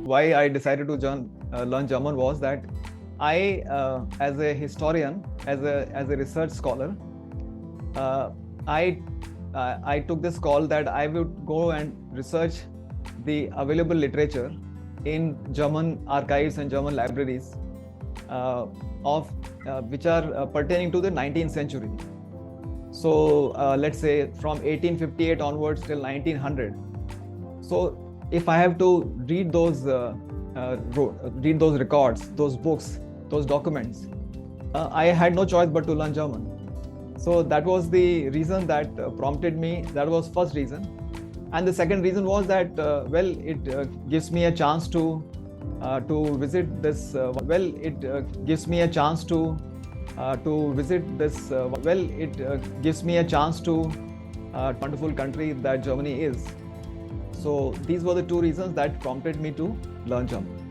Why I decided to learn German was that I, as a historian, as a research scholar, uh, I I took this call that I would go and research the available literature in German archives and German libraries of which are pertaining to the 19th century. So let's say from 1858 onwards till 1900. So if I have to read those records, those books, those documents, I had no choice but to learn German. So that was the reason that prompted me. That was first reason, and the second reason was that it gives me a chance to visit this. It gives me a chance to visit this. It gives me a chance to wonderful country that Germany is. So these were the two reasons that prompted me to learn German.